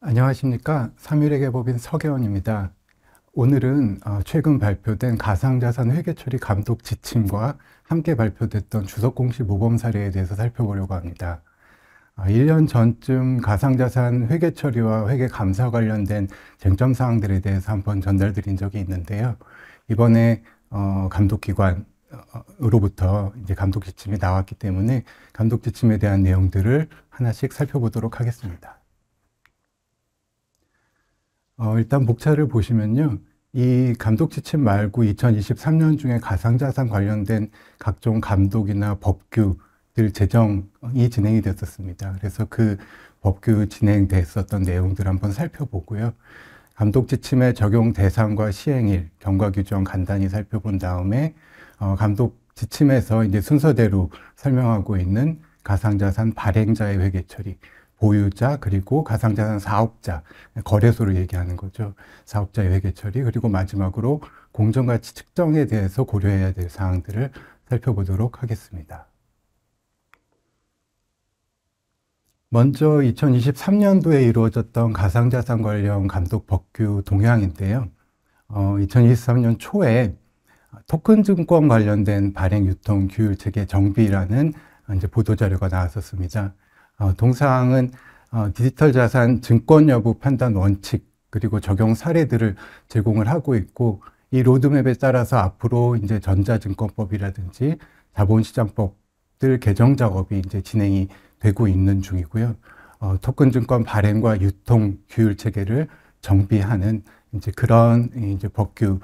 안녕하십니까. 삼일회계 법인 서계원입니다. 오늘은 최근 발표된 가상자산 회계처리 감독 지침과 함께 발표됐던 주석공시 모범 사례에 대해서 살펴보려고 합니다. 1년 전쯤 가상자산 회계처리와 회계감사 관련된 쟁점 사항들에 대해서 한번 전달드린 적이 있는데요. 이번에 감독기관으로부터 이제 감독 지침이 나왔기 때문에 감독 지침에 대한 내용들을 하나씩 살펴보도록 하겠습니다. 일단 목차를 보시면요. 이 감독 지침 말고 2023년 중에 가상자산 관련된 각종 감독이나 법규들 제정이 진행이 됐었습니다. 그래서 그 법규 진행됐었던 내용들 한번 살펴보고요. 감독 지침의 적용 대상과 시행일, 경과 규정 간단히 살펴본 다음에 감독 지침에서 이제 순서대로 설명하고 있는 가상자산 발행자의 회계 처리, 보유자, 그리고 가상자산 사업자, 거래소를 얘기하는 거죠. 사업자의 회계 처리, 그리고 마지막으로 공정가치 측정에 대해서 고려해야 될 사항들을 살펴보도록 하겠습니다. 먼저 2023년도에 이루어졌던 가상자산 관련 감독 법규 동향인데요. 2023년 초에 토큰 증권 관련된 발행 유통 규율 체계 정비라는 이제 보도자료가 나왔었습니다. 동사항은 디지털 자산 증권 여부 판단 원칙 그리고 적용 사례들을 제공을 하고 있고, 이 로드맵에 따라서 앞으로 이제 전자증권법이라든지 자본시장법들 개정 작업이 이제 진행이 되고 있는 중이고요. 토큰 증권 발행과 유통 규율 체계를 정비하는 이제 그런 이제 법규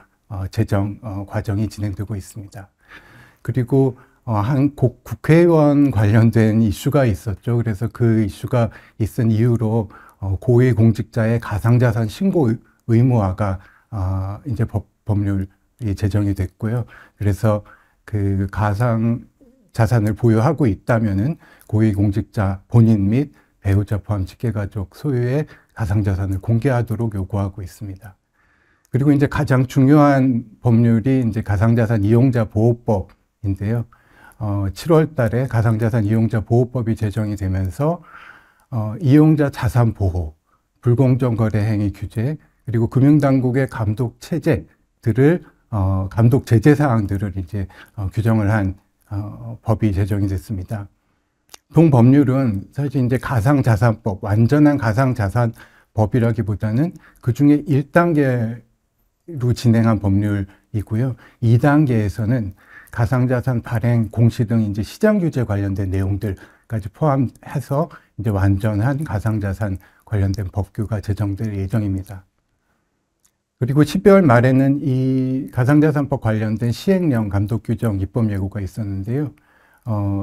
제정 과정이 진행되고 있습니다. 그리고 국회의원 관련된 이슈가 있었죠. 그래서 그 이슈가 있은 이유로 고위공직자의 가상자산 신고 의무화가 이제 법률이 제정이 됐고요. 그래서 그 가상자산을 보유하고 있다면은 고위공직자 본인 및 배우자 포함 직계가족 소유의 가상자산을 공개하도록 요구하고 있습니다. 그리고 이제 가장 중요한 법률이 이제 가상자산 이용자 보호법인데요. 7월 달에 가상자산 이용자 보호법이 제정이 되면서 이용자 자산 보호, 불공정 거래 행위 규제, 그리고 금융당국의 감독 체제들을 감독 제재 사항들을 이제 규정을 한 법이 제정이 됐습니다. 동법률은 사실 이제 가상자산법, 완전한 가상자산법이라기보다는 그 중에 1단계로 진행한 법률이고요. 2단계에서는 가상자산 발행, 공시 등 이제 시장 규제 관련된 내용들까지 포함해서 이제 완전한 가상자산 관련된 법규가 제정될 예정입니다. 그리고 12월 말에는 이 가상자산법 관련된 시행령 감독 규정 입법 예고가 있었는데요.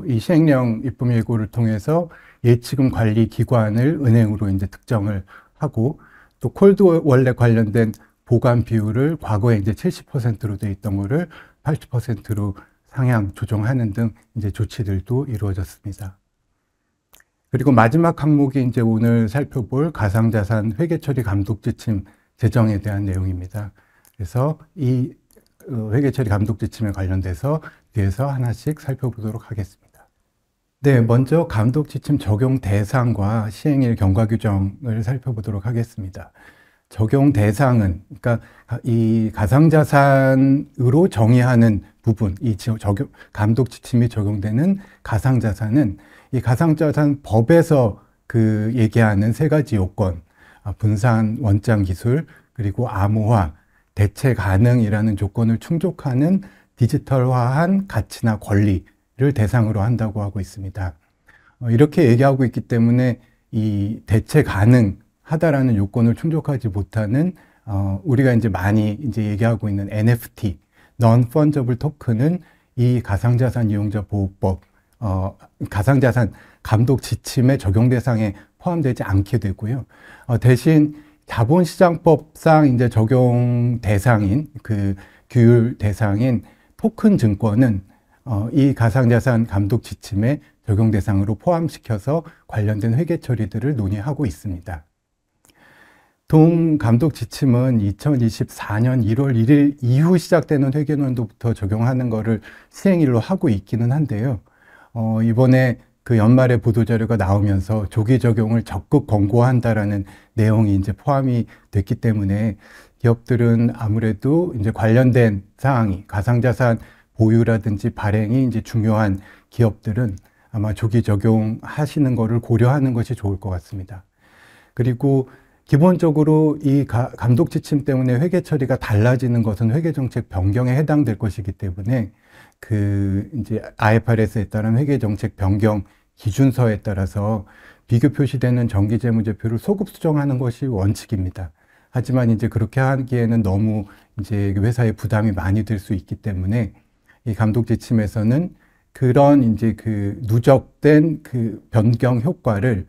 이 시행령 입법 예고를 통해서 예치금 관리 기관을 은행으로 이제 특정을 하고, 또 콜드 월렛 관련된 보관 비율을 과거에 이제 70%로 돼 있던 거를 80%로 상향 조정하는 등 이제 조치들도 이루어졌습니다. 그리고 마지막 항목이 이제 오늘 살펴볼 가상자산 회계처리 감독 지침 제정에 대한 내용입니다. 그래서 이 회계처리 감독 지침에 관련돼서 뒤에서 하나씩 살펴보도록 하겠습니다. 네, 먼저 감독 지침 적용 대상과 시행일 경과 규정을 살펴보도록 하겠습니다. 적용 대상은, 그러니까 이 가상자산으로 정의하는 부분, 이 감독 지침이 적용되는 가상자산은 이 가상자산 법에서 그 얘기하는 세 가지 요건, 분산 원장 기술, 그리고 암호화, 대체 가능이라는 조건을 충족하는 디지털화한 가치나 권리를 대상으로 한다고 하고 있습니다. 이렇게 얘기하고 있기 때문에 이 대체 가능 하다라는 요건을 충족하지 못하는 우리가 이제 많이 이제 얘기하고 있는 NFT, Non-Fungible Token은 이 가상자산 이용자 보호법, 가상자산 감독 지침의 적용 대상에 포함되지 않게 되고요. 대신 자본시장법상 이제 적용 대상인 그 규율 대상인 토큰 증권은 이 가상자산 감독 지침의 적용 대상으로 포함시켜서 관련된 회계 처리들을 논의하고 있습니다. 감독 지침은 2024년 1월 1일 이후 시작되는 회계연도부터 적용하는 것을 시행일로 하고 있기는 한데요. 이번에 그 연말에 보도자료가 나오면서 조기 적용을 적극 권고한다라는 내용이 이제 포함이 됐기 때문에 기업들은 아무래도 이제 관련된 사항이 가상자산 보유라든지 발행이 이제 중요한 기업들은 아마 조기 적용하시는 거를 고려하는 것이 좋을 것 같습니다. 그리고 기본적으로 이 감독 지침 때문에 회계 처리가 달라지는 것은 회계 정책 변경에 해당될 것이기 때문에 그 이제 IFRS에 따른 회계 정책 변경 기준서에 따라서 비교 표시되는 정기재무제표를 소급 수정하는 것이 원칙입니다. 하지만 이제 그렇게 하기에는 너무 이제 회사에 부담이 많이 될 수 있기 때문에 이 감독 지침에서는 그런 이제 그 누적된 그 변경 효과를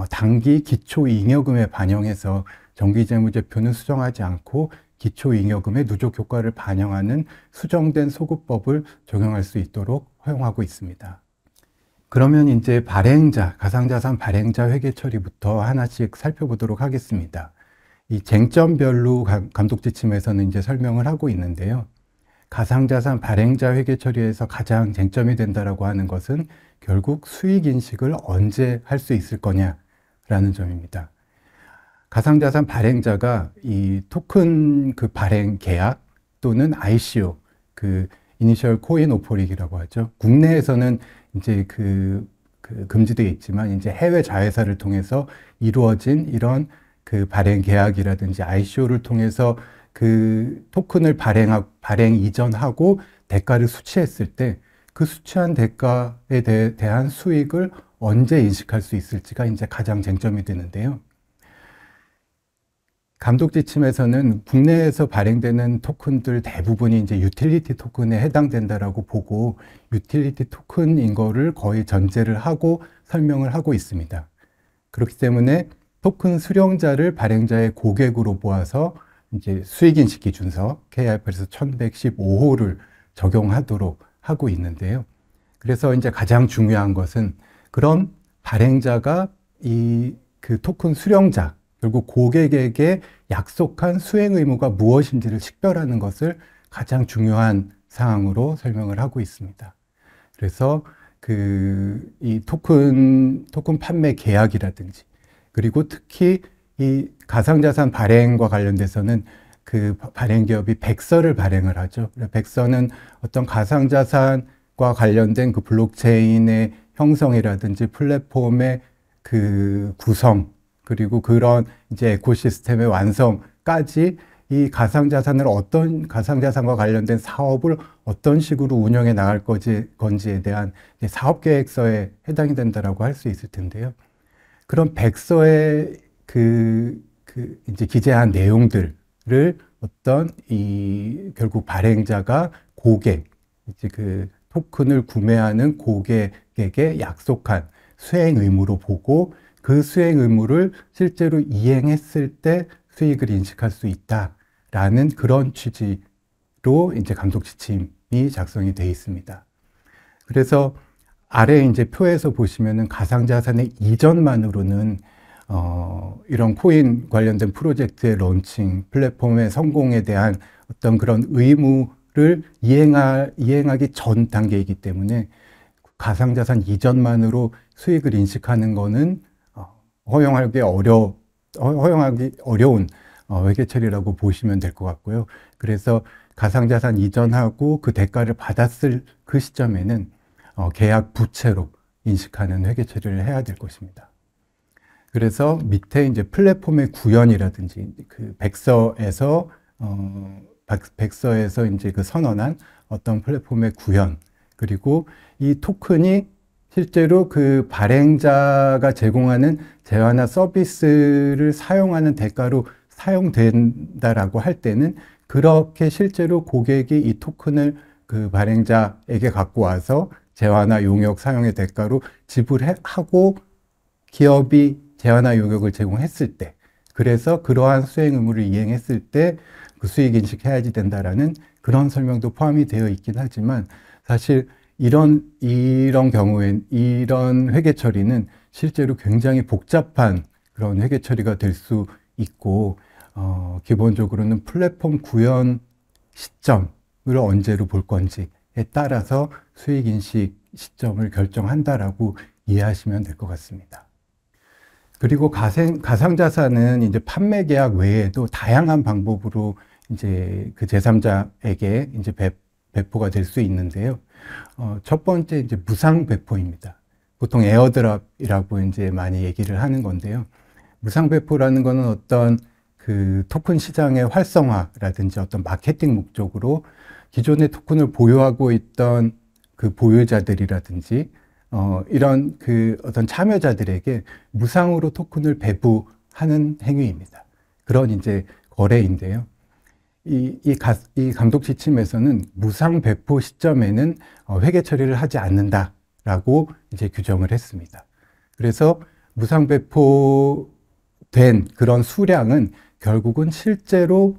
단기 기초잉여금에 반영해서 정기재무제표는 수정하지 않고 기초잉여금의 누적 효과를 반영하는 수정된 소급법을 적용할 수 있도록 허용하고 있습니다. 그러면 이제 발행자, 가상자산 발행자 회계 처리부터 하나씩 살펴보도록 하겠습니다. 이 쟁점별로 감독 지침에서는 이제 설명을 하고 있는데요. 가상자산 발행자 회계 처리에서 가장 쟁점이 된다라고 하는 것은 결국 수익 인식을 언제 할 수 있을 거냐라는 점입니다. 가상자산 발행자가 이 토큰 그 발행 계약 또는 ICO, 그 이니셜 코인 오퍼링이라고 하죠. 국내에서는 이제 금지되어 있지만 이제 해외 자회사를 통해서 이루어진 이런 그 발행 계약이라든지 ICO를 통해서 그 토큰을 발행 이전하고 대가를 수취했을 때 그 수취한 대가에 대한 수익을 언제 인식할 수 있을지가 이제 가장 쟁점이 되는데요. 감독 지침에서는 국내에서 발행되는 토큰들 대부분이 이제 유틸리티 토큰에 해당된다라고 보고 유틸리티 토큰인 거를 거의 전제를 하고 설명을 하고 있습니다. 그렇기 때문에 토큰 수령자를 발행자의 고객으로 보아서 이제 수익인식 기준서 KIFRS 1115호를 적용하도록 하고 있는데요. 그래서 이제 가장 중요한 것은 그런 발행자가 그 토큰 수령자, 결국 고객에게 약속한 수행 의무가 무엇인지를 식별하는 것을 가장 중요한 사항으로 설명을 하고 있습니다. 그래서 이 토큰 판매 계약이라든지 그리고 특히 이 가상자산 발행과 관련돼서는 그 발행 기업이 백서를 발행을 하죠. 백서는 어떤 가상자산과 관련된 그 블록체인의 형성이라든지 플랫폼의 그 구성 그리고 그런 이제 에코시스템의 완성까지 이 가상자산과 관련된 사업을 어떤 식으로 운영해 나갈 건지에 대한 사업계획서에 해당이 된다라고 할 수 있을 텐데요. 그런 백서에 이제 기재한 내용들을 결국 발행자가 이제 그 토큰을 구매하는 고객에게 약속한 수행 의무로 보고 그 수행 의무를 실제로 이행했을 때 수익을 인식할 수 있다라는 그런 취지로 이제 감독 지침이 작성이 되어 있습니다. 그래서 아래 이제 표에서 보시면은 가상자산의 이전만으로는 이런 코인 관련된 프로젝트의 론칭, 플랫폼의 성공에 대한 어떤 그런 의무를 이행하기 전 단계이기 때문에 가상자산 이전만으로 수익을 인식하는 거는 허용하기 어려운 회계 처리라고 보시면 될 것 같고요. 그래서 가상자산 이전하고 그 대가를 받았을 그 시점에는 계약 부채로 인식하는 회계 처리를 해야 될 것입니다. 그래서 밑에 이제 플랫폼의 구현이라든지 그 백서에서 이제 그 선언한 어떤 플랫폼의 구현, 그리고 이 토큰이 실제로 그 발행자가 제공하는 재화나 서비스를 사용하는 대가로 사용된다라고 할 때는 그렇게 실제로 고객이 이 토큰을 그 발행자에게 갖고 와서 재화나 용역 사용의 대가로 지불하고 기업이 재화나 용역을 제공했을 때, 그래서 그러한 수행 의무를 이행했을 때 그 수익 인식해야지 된다라는 그런 설명도 포함이 되어 있긴 하지만 사실 이런 경우엔 이런 회계 처리는 실제로 굉장히 복잡한 그런 회계 처리가 될 수 있고 기본적으로는 플랫폼 구현 시점을 언제로 볼 건지에 따라서 수익 인식 시점을 결정한다라고 이해하시면 될 것 같습니다. 그리고 가상자산은 이제 판매 계약 외에도 다양한 방법으로 이제 그 제3자에게 이제 배포가 될 수 있는데요. 첫 번째 이제 무상 배포입니다. 보통 에어드랍이라고 이제 많이 얘기를 하는 건데요. 무상 배포라는 거는 어떤 그 토큰 시장의 활성화라든지 어떤 마케팅 목적으로 기존의 토큰을 보유하고 있던 그 보유자들이라든지 이런 그 어떤 참여자들에게 무상으로 토큰을 배부하는 행위입니다. 그런 이제 거래인데요. 이 감독 지침에서는 무상 배포 시점에는 회계 처리를 하지 않는다라고 이제 규정을 했습니다. 그래서 무상 배포된 그런 수량은 결국은 실제로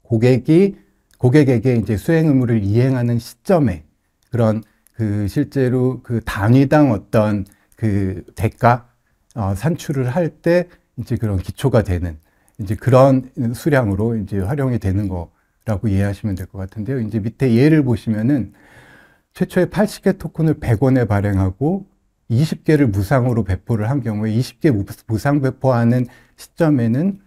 고객에게 이제 수행 의무를 이행하는 시점에 그런 그 실제로 그 단위당 어떤 그 대가 산출을 할 때 이제 그런 기초가 되는 이제 그런 수량으로 이제 활용이 되는 거라고 이해하시면 될 것 같은데요. 이제 밑에 예를 보시면은 최초에 80개 토큰을 100원에 발행하고 20개를 무상으로 배포를 한 경우에 20개 무상 배포하는 시점에는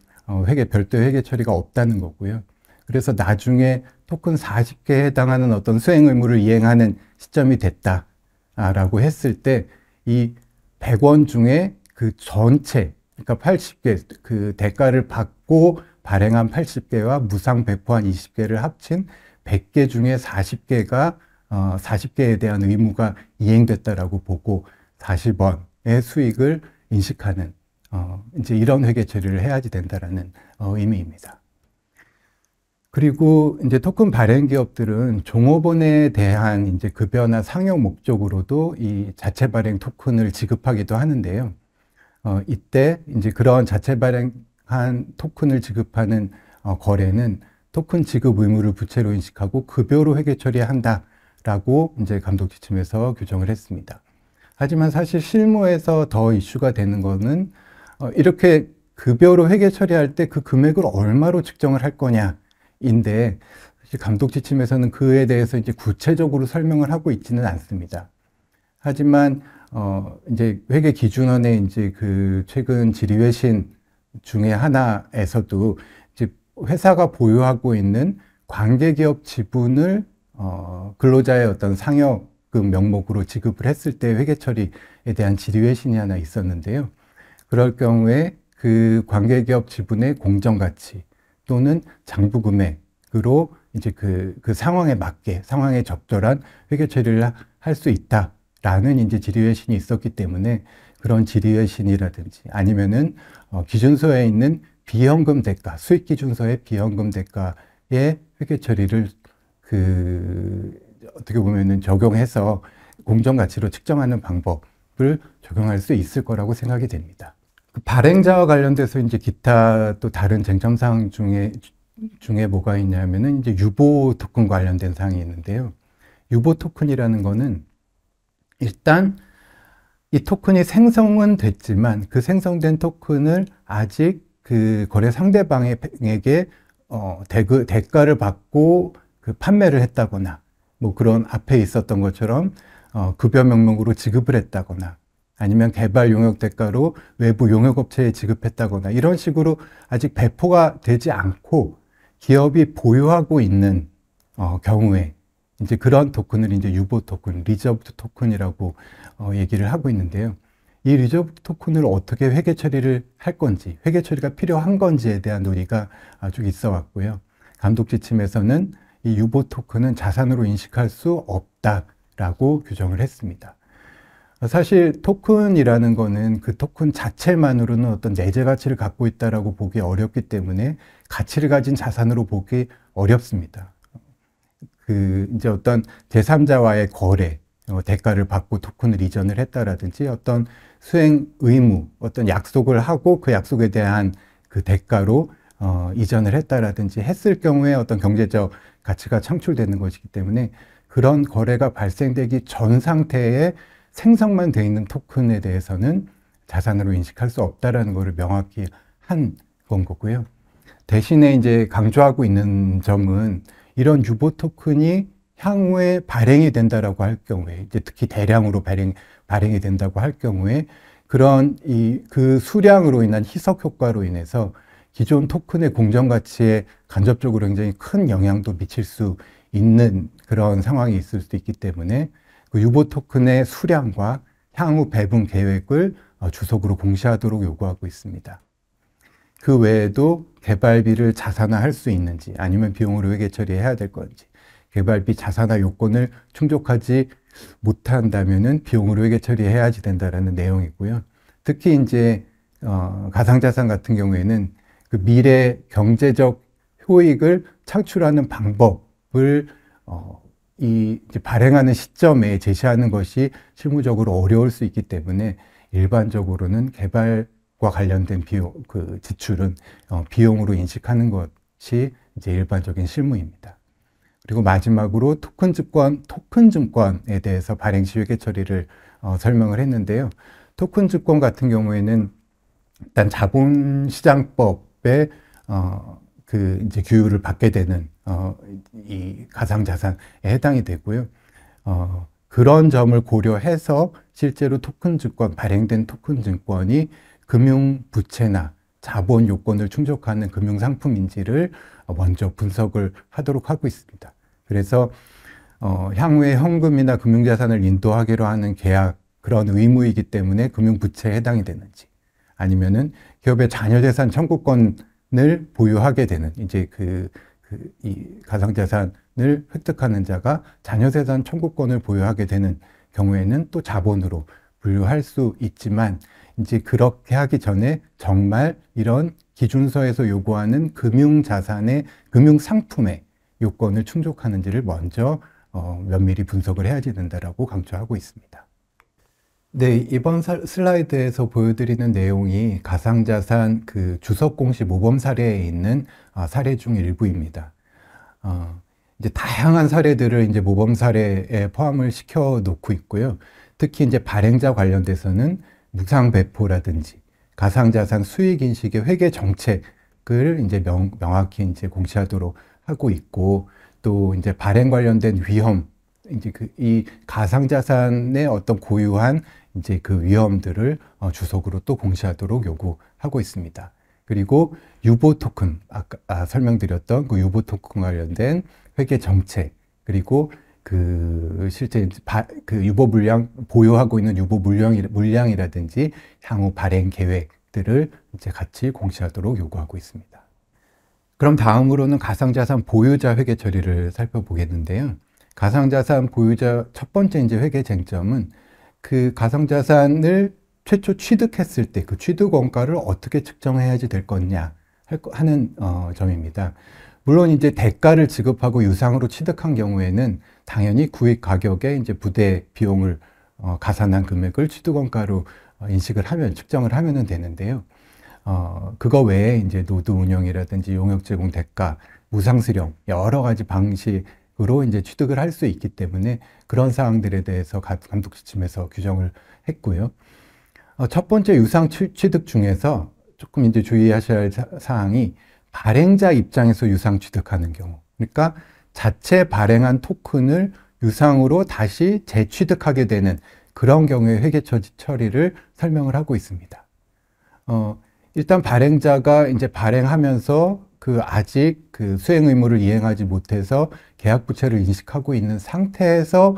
별도의 회계 처리가 없다는 거고요. 그래서 나중에 토큰 40개에 해당하는 어떤 수행 의무를 이행하는 시점이 됐다라고 했을 때 이 100원 중에 그 전체, 그러니까 80개, 그 대가를 받고 발행한 80개와 무상 배포한 20개를 합친 100개 중에 40개에 대한 의무가 이행됐다라고 보고 40원의 수익을 인식하는 이제 이런 회계 처리를 해야지 된다라는 의미입니다. 그리고 이제 토큰 발행 기업들은 종업원에 대한 이제 급여나 상여 목적으로도 이 자체 발행 토큰을 지급하기도 하는데요. 이때 이제 그런 자체 발행한 토큰을 지급하는 거래는 토큰 지급 의무를 부채로 인식하고 급여로 회계 처리한다라고 이제 감독 지침에서 규정을 했습니다. 하지만 사실 실무에서 더 이슈가 되는 거는 이렇게 급여로 회계 처리할 때 그 금액을 얼마로 측정을 할 거냐인데 사실 감독 지침에서는 그에 대해서 이제 구체적으로 설명을 하고 있지는 않습니다. 하지만 이제 회계기준원의 이제 그 최근 질의회신 중에 하나에서도 이제 회사가 보유하고 있는 관계기업 지분을 근로자의 어떤 상여금 명목으로 지급을 했을 때 회계 처리에 대한 질의회신이 하나 있었는데요. 그럴 경우에 그 관계기업 지분의 공정가치 또는 장부금액으로 이제 그 상황에 맞게 상황에 적절한 회계 처리를 할 수 있다라는 이제 질의회신이 있었기 때문에 그런 질의회신이라든지 아니면은 기준서에 있는 비현금 대가, 수익기준서의 비현금 대가의 회계 처리를 어떻게 보면은 적용해서 공정가치로 측정하는 방법을 적용할 수 있을 거라고 생각이 됩니다. 발행자와 관련돼서 이제 기타 또 다른 쟁점사항 중에 뭐가 있냐면은 이제 유보 토큰 관련된 사항이 있는데요. 유보 토큰이라는 거는 일단 이 토큰이 생성은 됐지만 그 생성된 토큰을 아직 그 거래 상대방에게 대가를 받고 그 판매를 했다거나 뭐 그런 앞에 있었던 것처럼 급여 명목으로 지급을 했다거나 아니면 개발 용역 대가로 외부 용역업체에 지급했다거나 이런 식으로 아직 배포가 되지 않고 기업이 보유하고 있는 경우에 이제 그런 토큰을 이제 유보 토큰, 리저브드 토큰이라고 얘기를 하고 있는데요. 이 리저브드 토큰을 어떻게 회계 처리를 할 건지, 회계 처리가 필요한 건지에 대한 논의가 아주 있어 왔고요. 감독 지침에서는 이 유보 토큰은 자산으로 인식할 수 없다라고 규정을 했습니다. 사실 토큰이라는 거는 그 토큰 자체만으로는 어떤 내재 가치를 갖고 있다라고 보기 어렵기 때문에 가치를 가진 자산으로 보기 어렵습니다. 이제 어떤 제3자와의 거래, 대가를 받고 토큰을 이전을 했다라든지 어떤 수행 의무, 어떤 약속을 하고 그 약속에 대한 그 대가로 이전을 했다라든지 했을 경우에 어떤 경제적 가치가 창출되는 것이기 때문에 그런 거래가 발생되기 전 상태에 생성만 되어 있는 토큰에 대해서는 자산으로 인식할 수 없다라는 것을 명확히 한 건 거고요. 대신에 이제 강조하고 있는 점은 이런 유보 토큰이 향후에 발행이 된다라고 할 경우에, 이제 특히 대량으로 발행이 된다고 할 경우에 그런 그 수량으로 인한 희석 효과로 인해서 기존 토큰의 공정 가치에 간접적으로 굉장히 큰 영향도 미칠 수 있는 그런 상황이 있을 수도 있기 때문에 그 유보 토큰의 수량과 향후 배분 계획을 주석으로 공시하도록 요구하고 있습니다. 그 외에도 개발비를 자산화할 수 있는지 아니면 비용으로 회계 처리해야 될 건지, 개발비 자산화 요건을 충족하지 못한다면은 비용으로 회계 처리해야지 된다라는 내용이고요. 특히 이제 가상자산 같은 경우에는 그 미래 경제적 효익을 창출하는 방법을 이제 발행하는 시점에 제시하는 것이 실무적으로 어려울 수 있기 때문에 일반적으로는 개발과 관련된 비용, 그 지출은 비용으로 인식하는 것이 이제 일반적인 실무입니다. 그리고 마지막으로 토큰 증권에 대해서 발행 시 회계 처리를 설명을 했는데요. 토큰 증권 같은 경우에는 일단 자본시장법에 그 이제 규율을 받게 되는 이 가상자산에 해당이 되고요. 그런 점을 고려해서 실제로 토큰 증권, 발행된 토큰 증권이 금융 부채나 자본 요건을 충족하는 금융 상품인지를 먼저 분석을 하도록 하고 있습니다. 그래서 향후에 현금이나 금융자산을 인도하기로 하는 계약, 그런 의무이기 때문에 금융 부채에 해당이 되는지, 아니면은 기업의 자녀재산 청구권을 보유하게 되는 이제 이 가상자산을 획득하는 자가 자녀재산 청구권을 보유하게 되는 경우에는 또 자본으로 분류할 수 있지만, 이제 그렇게 하기 전에 정말 이런 기준서에서 요구하는 금융자산의, 금융상품의 요건을 충족하는지를 먼저 면밀히 분석을 해야지 된다라고 강조하고 있습니다. 네, 이번 슬라이드에서 보여드리는 내용이 가상자산 그 주석 공시 모범 사례에 있는 사례 중 일부입니다. 이제 다양한 사례들을 이제 모범 사례에 포함을 시켜 놓고 있고요. 특히 이제 발행자 관련돼서는 무상 배포라든지 가상자산 수익 인식의 회계 정책을 이제 명확히 이제 공시하도록 하고 있고, 또 이제 발행 관련된 위험, 이제 이 가상자산의 어떤 고유한 이제 그 위험들을 주석으로 또 공시하도록 요구하고 있습니다. 그리고 유보 토큰, 아까 설명드렸던 그 유보 토큰 관련된 회계 정책, 그리고 그 실제 그 유보 물량, 보유하고 있는 유보 물량이라든지 향후 발행 계획들을 이제 같이 공시하도록 요구하고 있습니다. 그럼 다음으로는 가상자산 보유자 회계 처리를 살펴보겠는데요. 가상자산 보유자 첫 번째 이제 회계 쟁점은 그 가상자산을 최초 취득했을 때 그 취득 원가를 어떻게 측정해야지 될 거냐 하는 점입니다. 물론 이제 대가를 지급하고 유상으로 취득한 경우에는 당연히 구입 가격에 이제 부대 비용을 가산한 금액을 취득 원가로 인식을 하면, 측정을 하면은 되는데요. 그거 외에 이제 노드 운영이라든지 용역 제공 대가, 무상수령 여러 가지 방식으로 이제 취득을 할 수 있기 때문에 그런 사항들에 대해서 감독 지침에서 규정을 했고요. 첫 번째 유상 취득 중에서 조금 이제 주의하셔야 할 사항이 발행자 입장에서 유상 취득하는 경우, 그러니까 자체 발행한 토큰을 유상으로 다시 재취득하게 되는 그런 경우에 회계 처리를 설명을 하고 있습니다. 일단 발행자가 이제 발행하면서 아직 그 수행 의무를 이행하지 못해서 계약 부채를 인식하고 있는 상태에서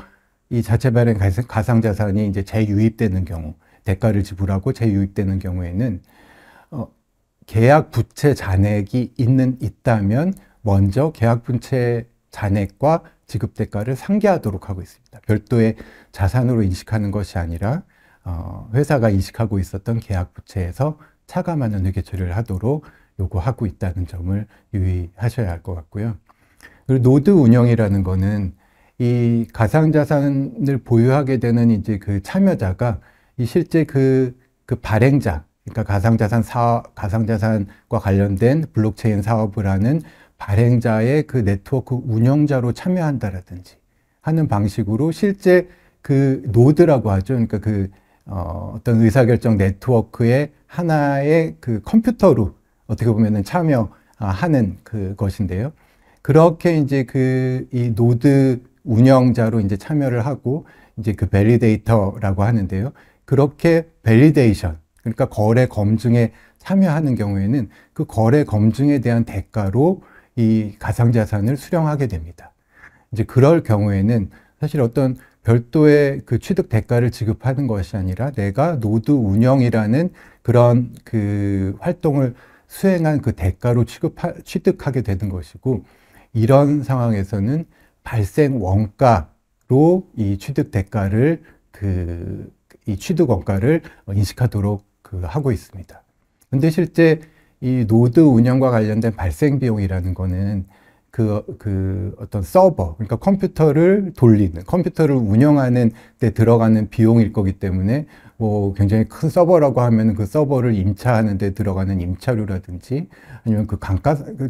이 자체 발행 가상자산이 이제 재유입되는 경우, 대가를 지불하고 재유입되는 경우에는 계약 부채 잔액이 있다면 먼저 계약 부채 잔액과 지급 대가를 상기하도록 하고 있습니다. 별도의 자산으로 인식하는 것이 아니라 회사가 인식하고 있었던 계약 부채에서 차감하는 회계 처리를 하도록 요구하고 있다는 점을 유의하셔야 할 것 같고요. 그리고 노드 운영이라는 거는 이 가상자산을 보유하게 되는 이제 그 참여자가 이 실제 그 발행자, 그러니까 가상자산과 관련된 블록체인 사업을 하는 발행자의 그 네트워크 운영자로 참여한다라든지 하는 방식으로 실제 그 노드라고 하죠. 그러니까 어떤 의사결정 네트워크의 하나의 그 컴퓨터로 어떻게 보면은 참여하는 그것인데요. 그렇게 이제 이 노드 운영자로 이제 참여를 하고 이제 그 밸리데이터라고 하는데요. 그렇게 밸리데이션, 그러니까 거래 검증에 참여하는 경우에는 그 거래 검증에 대한 대가로 이 가상자산을 수령하게 됩니다. 이제 그럴 경우에는 사실 어떤 별도의 그 취득 대가를 지급하는 것이 아니라 내가 노드 운영이라는 그런 그 활동을 수행한 그 대가로 취득하게 되는 것이고, 이런 상황에서는 발생 원가로 이 취득 대가를 이 취득 원가를 인식하도록 하고 있습니다. 근데 실제 이 노드 운영과 관련된 발생 비용이라는 거는 어떤 서버, 그러니까 컴퓨터를 돌리는, 컴퓨터를 운영하는 데 들어가는 비용일 거기 때문에 뭐 굉장히 큰 서버라고 하면 그 서버를 임차하는 데 들어가는 임차료라든지 아니면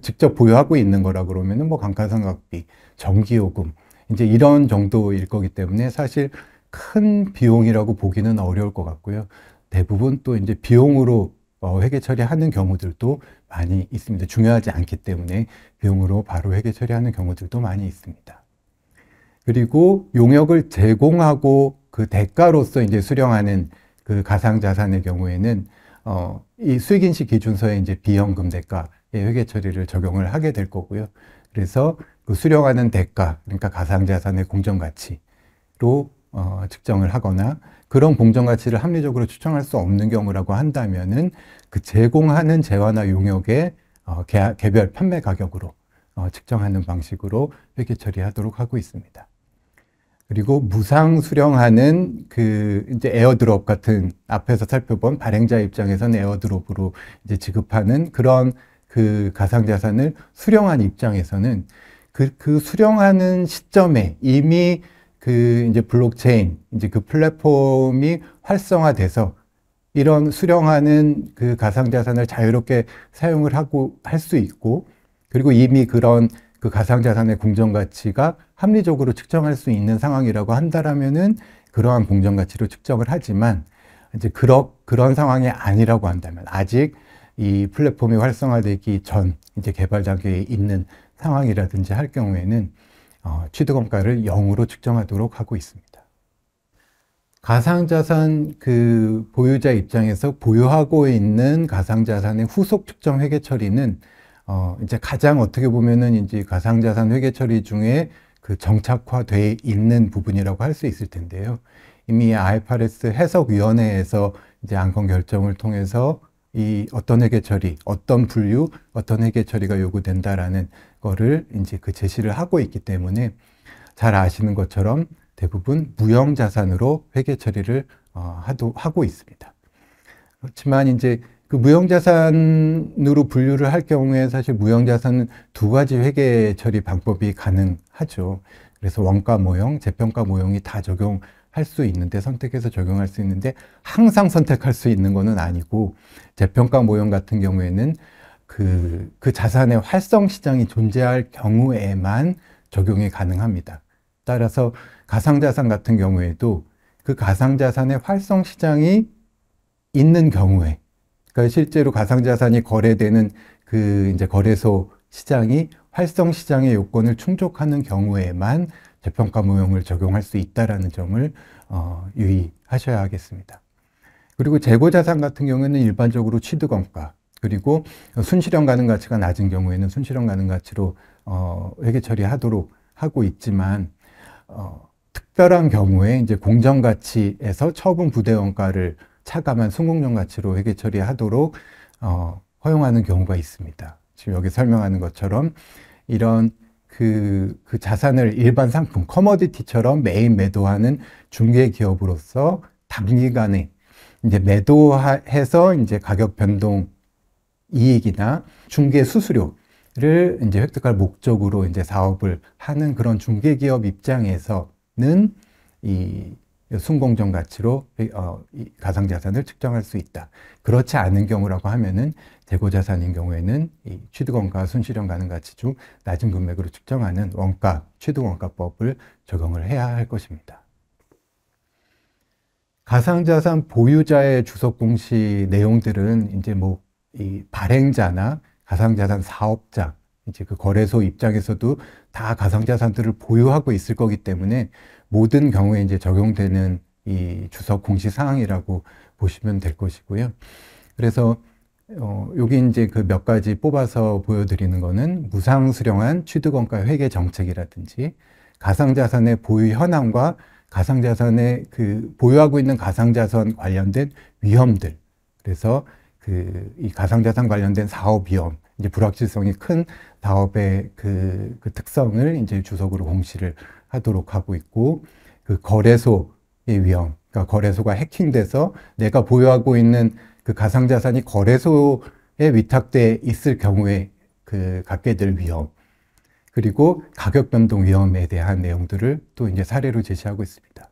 직접 보유하고 있는 거라 그러면은 뭐 감가상각비, 전기요금, 이제 이런 정도일 거기 때문에 사실 큰 비용이라고 보기는 어려울 것 같고요. 대부분 또 이제 비용으로 회계 처리하는 경우들도 많이 있습니다. 중요하지 않기 때문에 비용으로 바로 회계 처리하는 경우들도 많이 있습니다. 그리고 용역을 제공하고 그 대가로서 이제 수령하는 그 가상자산의 경우에는 이 수익인식 기준서에 이제 비현금 대가의 회계 처리를 적용을 하게 될 거고요. 그래서 그 수령하는 대가, 그러니까 가상자산의 공정가치로 측정을 하거나 그런 공정가치를 합리적으로 추정할 수 없는 경우라고 한다면은 그 제공하는 재화나 용역의 개별 판매 가격으로 측정하는 방식으로 회계 처리하도록 하고 있습니다. 그리고 무상 수령하는 이제 에어드롭 같은 앞에서 살펴본 발행자 입장에서는 에어드롭으로 이제 지급하는 그런 그 가상자산을 수령한 입장에서는 그 수령하는 시점에 이미 이제 블록체인, 이제 그 플랫폼이 활성화돼서 이런 수령하는 그 가상자산을 자유롭게 사용을 할 수 있고, 그리고 이미 그런 그 가상자산의 공정가치가 합리적으로 측정할 수 있는 상황이라고 한다라면은 그러한 공정가치로 측정을 하지만, 이제 그런 상황이 아니라고 한다면, 아직 이 플랫폼이 활성화되기 전 이제 개발 단계에 있는 상황이라든지 할 경우에는 취득원가를 0으로 측정하도록 하고 있습니다. 가상자산 그 보유자 입장에서 보유하고 있는 가상자산의 후속 측정 회계 처리는 이제 가장 어떻게 보면은 이제 가상자산 회계 처리 중에 그 정착화되어 있는 부분이라고 할 수 있을 텐데요. 이미 IFRS 해석위원회에서 이제 안건 결정을 통해서 이 어떤 회계 처리, 어떤 분류, 어떤 회계 처리가 요구된다라는 거를 이제 그 제시를 하고 있기 때문에 잘 아시는 것처럼 대부분 무형자산으로 회계 처리를 하고 있습니다. 그렇지만 이제 그 무형자산으로 분류를 할 경우에 사실 무형자산은 두 가지 회계 처리 방법이 가능하죠. 그래서 원가 모형, 재평가 모형이 다 적용할 수 있는데, 선택해서 적용할 수 있는데 항상 선택할 수 있는 것은 아니고, 재평가 모형 같은 경우에는 그 자산의 활성 시장이 존재할 경우에만 적용이 가능합니다. 따라서 가상자산 같은 경우에도 그 가상자산의 활성 시장이 있는 경우에, 그러니까 실제로 가상자산이 거래되는 그 이제 거래소 시장이 활성 시장의 요건을 충족하는 경우에만 재평가 모형을 적용할 수 있다라는 점을 유의하셔야 하겠습니다. 그리고 재고자산 같은 경우에는 일반적으로 취득원가, 그리고 순실현 가능 가치가 낮은 경우에는 순실현 가능 가치로 회계 처리하도록 하고 있지만, 특별한 경우에 이제 공정가치에서 처분 부대원가를 차감한 순공정가치로 회계 처리하도록 허용하는 경우가 있습니다. 지금 여기 설명하는 것처럼 이런 그 자산을 일반 상품, 커머디티처럼 매입 매도하는 중개기업으로서 단기간에 이제 매도해서 이제 가격 변동 이익이나 중개 수수료를 이제 획득할 목적으로 이제 사업을 하는 그런 중개기업 입장에서는 이 순공정 가치로 이 가상자산을 측정할 수 있다. 그렇지 않은 경우라고 하면은 재고자산인 경우에는 이 취득원가, 순실현 가능 가치 중 낮은 금액으로 측정하는 원가, 취득원가법을 적용을 해야 할 것입니다. 가상자산 보유자의 주석 공시 내용들은 이제 뭐 이 발행자나 가상자산 사업자 이제 그 거래소 입장에서도 다 가상자산들을 보유하고 있을 거기 때문에 모든 경우에 이제 적용되는 이 주석 공시 사항이라고 보시면 될 것이고요. 그래서 여기 이제 그 몇 가지 뽑아서 보여드리는 거는 무상수령한 취득원가 회계 정책이라든지 가상자산의 보유 현황과 가상자산의 그 보유하고 있는 가상자산 관련된 위험들. 그래서 이 가상자산 관련된 사업 위험, 이제 불확실성이 큰 사업의 그 특성을 이제 주석으로 공시를 하도록 하고 있고, 그 거래소의 위험, 그러니까 거래소가 해킹돼서 내가 보유하고 있는 그 가상자산이 거래소에 위탁돼 있을 경우에 그 갖게 될 위험, 그리고 가격 변동 위험에 대한 내용들을 또 이제 사례로 제시하고 있습니다.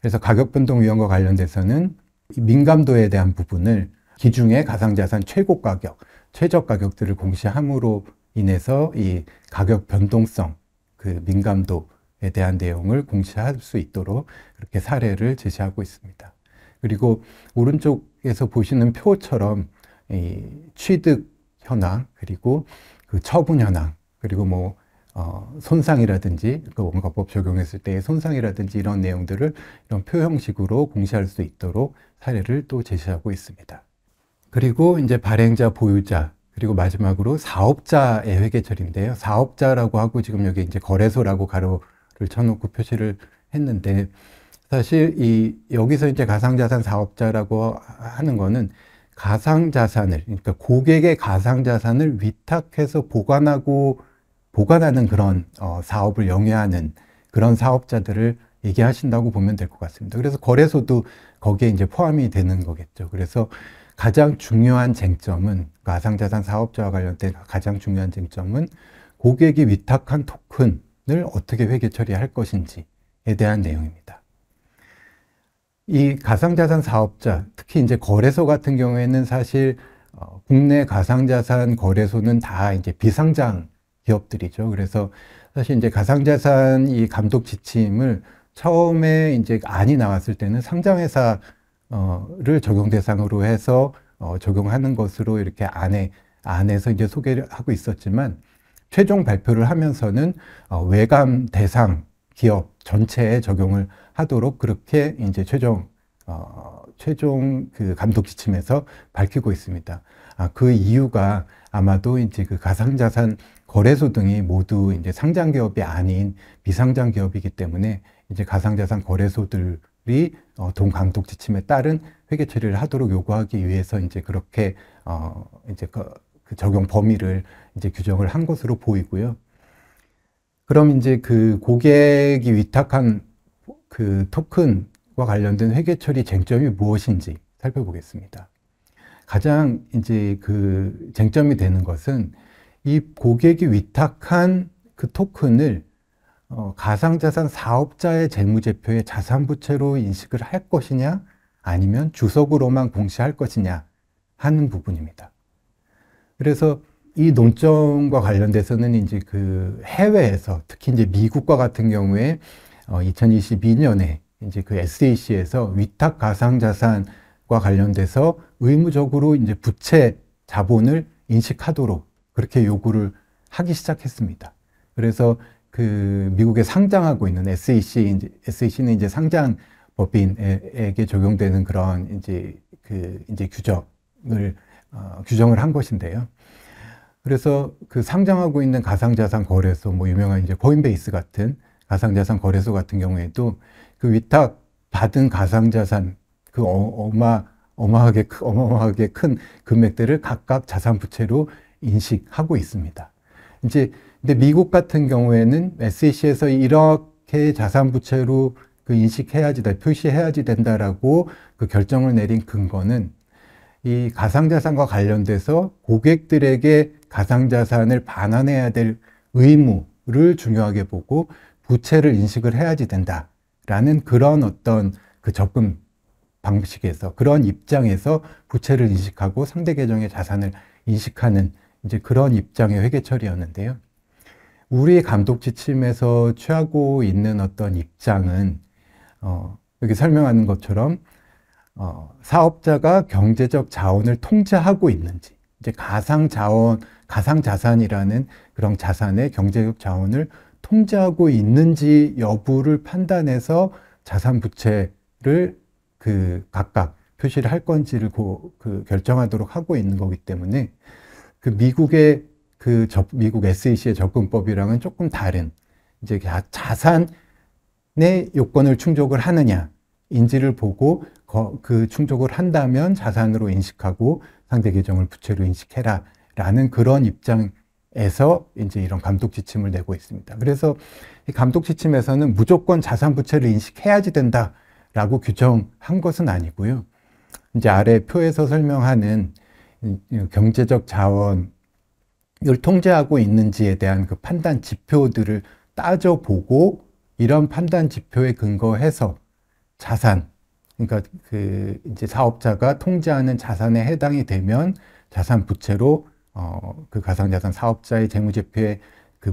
그래서 가격 변동 위험과 관련돼서는 민감도에 대한 부분을 기중의 가상자산 최고 가격, 최저 가격들을 공시함으로 인해서 이 가격 변동성, 그 민감도에 대한 내용을 공시할 수 있도록 그렇게 사례를 제시하고 있습니다. 그리고 오른쪽에서 보시는 표처럼 이 취득 현황, 그리고 그 처분 현황, 그리고 뭐 손상이라든지 그 원가법 적용했을 때의 손상이라든지 이런 내용들을 이런 표 형식으로 공시할 수 있도록 사례를 또 제시하고 있습니다. 그리고 이제 발행자, 보유자, 그리고 마지막으로 사업자의 회계처리인데요. 사업자라고 하고 지금 여기 이제 거래소라고 가로를 쳐놓고 표시를 했는데, 사실 여기서 이제 가상자산 사업자라고 하는 거는 가상자산을, 그러니까 고객의 가상자산을 위탁해서 보관하는 그런 사업을 영위하는 그런 사업자들을 얘기하신다고 보면 될 것 같습니다. 그래서 거래소도 거기에 이제 포함이 되는 거겠죠. 그래서 가장 중요한 쟁점은, 가상자산 사업자와 관련된 가장 중요한 쟁점은 고객이 위탁한 토큰을 어떻게 회계 처리할 것인지에 대한 내용입니다. 이 가상자산 사업자, 특히 이제 거래소 같은 경우에는 사실 국내 가상자산 거래소는 다 이제 비상장 기업들이죠. 그래서 사실 이제 가상자산 이 감독 지침을 처음에 이제 안이 나왔을 때는 상장회사를 적용 대상으로 해서 적용하는 것으로 이렇게 안에서 이제 소개를 하고 있었지만, 최종 발표를 하면서는 외감 대상 기업 전체에 적용을 하도록 그렇게 이제 최종 그 감독 지침에서 밝히고 있습니다. 그 이유가 아마도 이제 그 가상자산 거래소 등이 모두 이제 상장 기업이 아닌 비상장 기업이기 때문에 이제 가상자산 거래소들이 동 감독 지침에 따른 회계 처리를 하도록 요구하기 위해서 이제 그렇게 이제 그 적용 범위를 이제 규정을 한 것으로 보이고요. 그럼 이제 그 고객이 위탁한 그 토큰과 관련된 회계 처리 쟁점이 무엇인지 살펴보겠습니다. 가장 이제 그 쟁점이 되는 것은 이 고객이 위탁한 그 토큰을 가상자산 사업자의 재무제표에 자산부채로 인식을 할 것이냐, 아니면 주석으로만 공시할 것이냐 하는 부분입니다. 그래서 이 논점과 관련돼서는 이제 그 해외에서, 특히 이제 미국과 같은 경우에 2022년에 이제 그 SEC에서 위탁 가상자산과 관련돼서 의무적으로 이제 부채 자본을 인식하도록 그렇게 요구를 하기 시작했습니다. 그래서 그 미국에 상장하고 있는 SEC는 이제 상장 법인에게 적용되는 그런 이제 규정을 한 것인데요. 그래서 그 상장하고 있는 가상자산 거래소, 뭐 유명한 이제 코인베이스 같은 가상자산 거래소 같은 경우에도 그 위탁 받은 가상자산 그 어마어마하게 큰 금액들을 각각 자산 부채로 인식하고 있습니다. 근데 미국 같은 경우에는 SEC에서 이렇게 자산 부채로 그 표시해야지 된다라고 그 결정을 내린 근거는 이 가상자산과 관련돼서 고객들에게 가상자산을 반환해야 될 의무를 중요하게 보고 부채를 인식을 해야지 된다라는 그런 어떤 그 접근 방식에서, 그런 입장에서 부채를 인식하고 상대 계정의 자산을 인식하는 이제 그런 입장의 회계 처리였는데요. 우리 감독 지침에서 취하고 있는 어떤 입장은 여기 설명하는 것처럼 가상자원 가상자산이라는 그런 자산의 경제적 자원을 통제하고 있는지 여부를 판단해서 자산 부채를 각각 표시를 할 건지를 결정하도록 하고 있는 거기 때문에 미국의 미국 SEC의 접근법이랑은 조금 다른 이제 자산의 요건을 충족을 하느냐인지를 보고 그 충족을 한다면 자산으로 인식하고 상대 계정을 부채로 인식해라 라는 그런 입장에서 이제 이런 감독 지침을 내고 있습니다. 그래서 이 감독 지침에서는 무조건 자산 부채를 인식해야지 된다라고 규정한 것은 아니고요. 이제 아래 표에서 설명하는 경제적 자원을 통제하고 있는지에 대한 그 판단 지표들을 따져보고 이런 판단 지표에 근거해서 자산, 그러니까 이제 사업자가 통제하는 자산에 해당이 되면 자산 부채로 그 가상자산 사업자의 재무제표에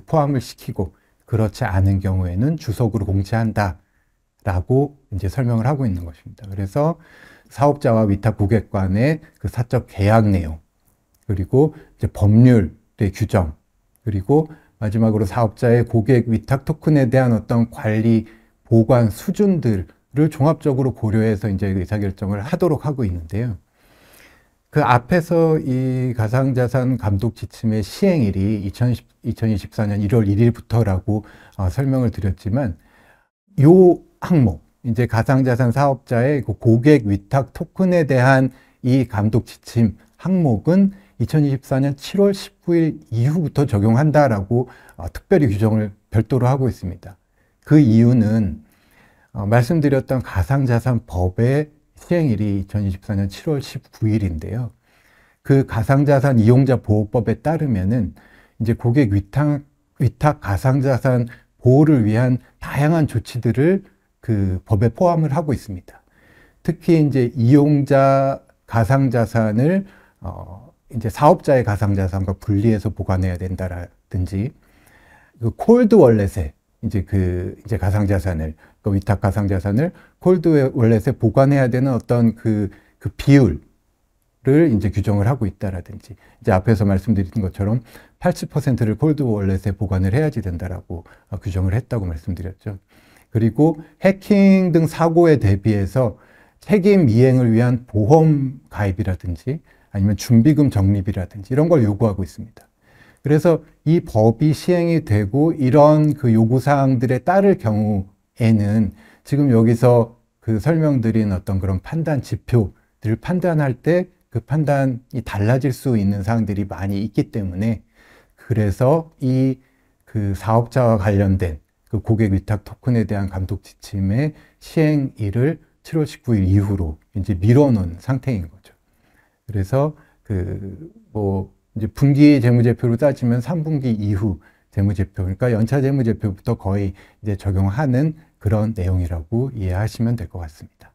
포함을 시키고 그렇지 않은 경우에는 주석으로 공시한다라고 이제 설명을 하고 있는 것입니다. 그래서 사업자와 위탁 고객 간의 그 사적 계약 내용, 그리고 이제 법률의 규정, 그리고 마지막으로 사업자의 고객 위탁 토큰에 대한 어떤 관리, 보관 수준들을 종합적으로 고려해서 이제 의사결정을 하도록 하고 있는데요. 그 앞에서 이 가상자산 감독 지침의 시행일이 2024년 1월 1일부터라고 설명을 드렸지만, 요 항목, 이제 가상자산 사업자의 고객 위탁 토큰에 대한 이 감독 지침 항목은 2024년 7월 19일 이후부터 적용한다라고 특별히 규정을 별도로 하고 있습니다. 그 이유는 말씀드렸던 가상자산법의 시행일이 2024년 7월 19일인데요. 그 가상자산 이용자 보호법에 따르면은 이제 고객 위탁 가상자산 보호를 위한 다양한 조치들을 그 법에 포함을 하고 있습니다. 특히 이제 이용자 가상자산을 이제 사업자의 가상자산과 분리해서 보관해야 된다라든지, 그 콜드 월렛에 이제 가상자산을, 위탁 가상자산을 콜드 월렛에 보관해야 되는 어떤 그 비율을 이제 규정을 하고 있다라든지, 이제 앞에서 말씀드린 것처럼 80%를 콜드 월렛에 보관을 해야지 된다라고 규정을 했다고 말씀드렸죠. 그리고 해킹 등 사고에 대비해서 책임 이행을 위한 보험 가입이라든지 아니면 준비금 적립이라든지 이런 걸 요구하고 있습니다. 그래서 이 법이 시행이 되고 이런 그 요구사항들에 따를 경우에는 지금 여기서 설명드린 어떤 그런 판단 지표들을 판단할 때 그 판단이 달라질 수 있는 사항들이 많이 있기 때문에, 그래서 이 사업자와 관련된 고객 위탁 토큰에 대한 감독 지침의 시행일을 7월 19일 이후로 이제 밀어놓은 상태인 거죠. 그래서 이제 분기 재무제표로 따지면 3분기 이후 재무제표, 그러니까 연차 재무제표부터 거의 이제 적용하는 그런 내용이라고 이해하시면 될 것 같습니다.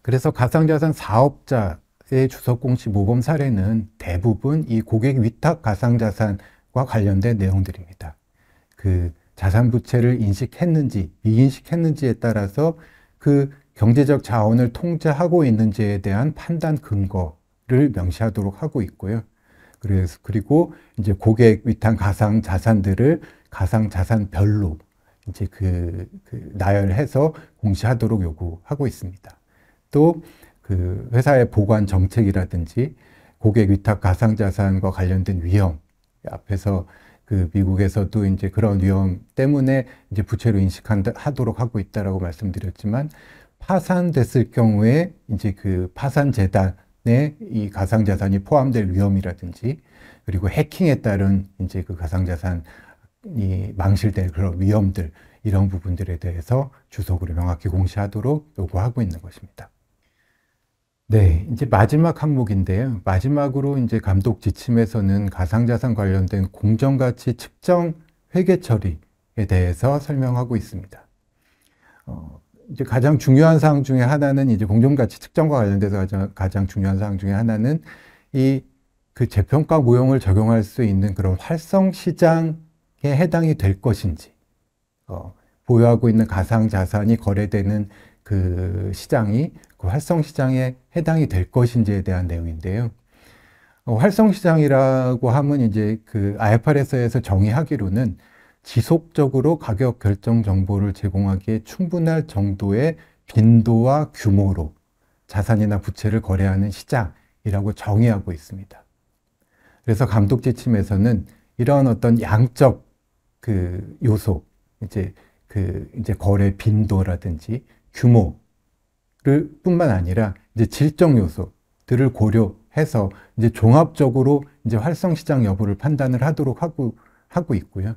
그래서 가상자산 사업자의 주석 공시 모범 사례는 대부분 이 고객 위탁 가상자산과 관련된 내용들입니다. 자산 부채를 인식했는지 미인식했는지에 따라서 그 경제적 자원을 통제하고 있는지에 대한 판단 근거를 명시하도록 하고 있고요. 그리고 이제 고객 위탁 가상 자산들을 가상 자산별로 이제 나열해서 공시하도록 요구하고 있습니다. 또 회사의 보관 정책이라든지 고객 위탁 가상 자산과 관련된 위험, 앞에서 미국에서도 이제 그런 위험 때문에 이제 부채로 인식하도록 하고 있다라고 말씀드렸지만, 파산됐을 경우에 이제 파산 재단에 이 가상자산이 포함될 위험이라든지, 그리고 해킹에 따른 이제 가상자산이 망실될 그런 위험들, 이런 부분들에 대해서 주석으로 명확히 공시하도록 요구하고 있는 것입니다. 네, 이제 마지막 항목인데요. 마지막으로 이제 감독 지침에서는 가상자산 관련된 공정가치 측정 회계 처리에 대해서 설명하고 있습니다. 이제 가장 중요한 사항 중에 하나는 이제 공정가치 측정과 관련돼서 가장 중요한 사항 중에 하나는 재평가 모형을 적용할 수 있는 그런 활성 시장에 해당이 될 것인지, 보유하고 있는 가상자산이 거래되는 시장이 활성 시장에 해당이 될 것인지에 대한 내용인데요. 활성시장이라고 하면 이제 그 IFRS에서 정의하기로는 지속적으로 가격 결정 정보를 제공하기에 충분할 정도의 빈도와 규모로 자산이나 부채를 거래하는 시장이라고 정의하고 있습니다. 그래서 감독 지침에서는 이런 어떤 양적 그 요소, 이제 거래 빈도라든지 규모를 뿐만 아니라 이제 질적 요소들을 고려해서 이제 종합적으로 이제 활성시장 여부를 판단을 하도록 하고 있고요.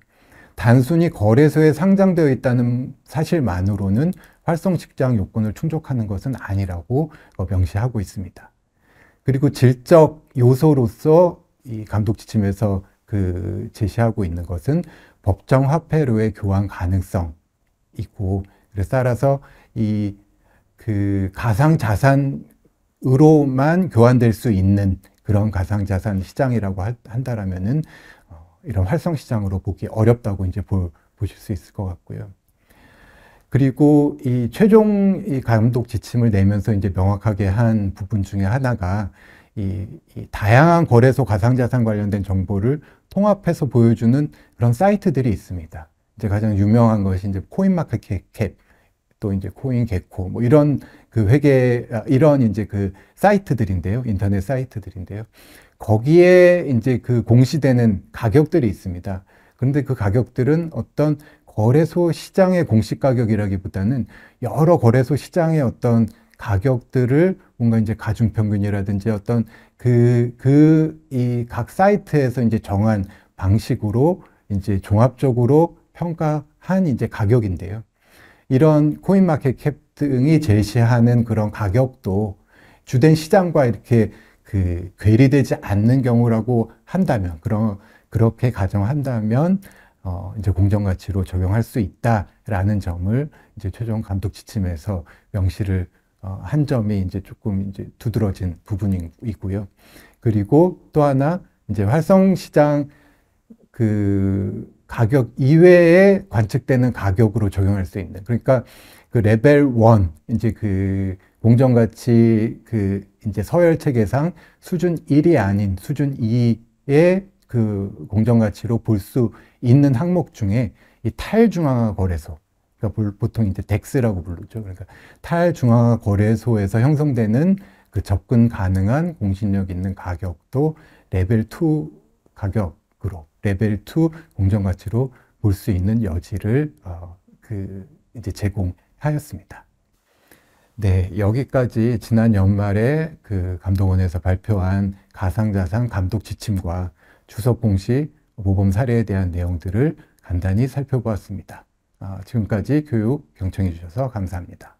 단순히 거래소에 상장되어 있다는 사실만으로는 활성시장 요건을 충족하는 것은 아니라고 명시하고 있습니다. 그리고 질적 요소로서 이 감독 지침에서 그 제시하고 있는 것은 법정 화폐로의 교환 가능성이고, 그래서 따라서 이 그 가상 자산으로만 교환될 수 있는 그런 가상 자산 시장이라고 한다라면은 이런 활성 시장으로 보기 어렵다고 이제 보실 수 있을 것 같고요. 그리고 이 최종 이 감독 지침을 내면서 이제 명확하게 한 부분 중에 하나가 이 다양한 거래소 가상자산 관련된 정보를 통합해서 보여주는 그런 사이트들이 있습니다. 이제 가장 유명한 것이 이제 코인마켓캡, 또 이제 코인게코, 뭐 이런 이런 이제 그 사이트들인데요. 인터넷 사이트들인데요. 거기에 이제 그 공시되는 가격들이 있습니다. 그런데 그 가격들은 어떤 거래소 시장의 공시 가격이라기보다는 여러 거래소 시장의 어떤 가격들을 뭔가 이제 가중평균이라든지 어떤 이 각 사이트에서 이제 정한 방식으로 이제 종합적으로 평가한 이제 가격인데요. 이런 코인마켓캡 등이 제시하는 그런 가격도 주된 시장과 이렇게 그 괴리되지 않는 경우라고 한다면, 그렇게 가정한다면, 이제 공정가치로 적용할 수 있다라는 점을 이제 최종 감독 지침에서 명시를 한 점이 이제 조금 이제 두드러진 부분이고요. 그리고 또 하나, 이제 활성시장 그 가격 이외에 관측되는 가격으로 적용할 수 있는, 그러니까 그 레벨 1, 이제 그 공정가치 이제 서열체계상 수준 1이 아닌 수준 2의 그 공정가치로 볼 수 있는 항목 중에 이 탈중앙화 거래소, 그러니까 보통 이제 덱스라고 부르죠. 그러니까 탈중앙화 거래소에서 형성되는 그 접근 가능한 공신력 있는 가격도 레벨 2 가격으로, 레벨 2 공정가치로 볼 수 있는 여지를 이제 제공하였습니다. 네, 여기까지 지난 연말에 그 감독원에서 발표한 가상자산 감독 지침과 주석 공시 모범 사례에 대한 내용들을 간단히 살펴보았습니다. 지금까지 교육 경청해 주셔서 감사합니다.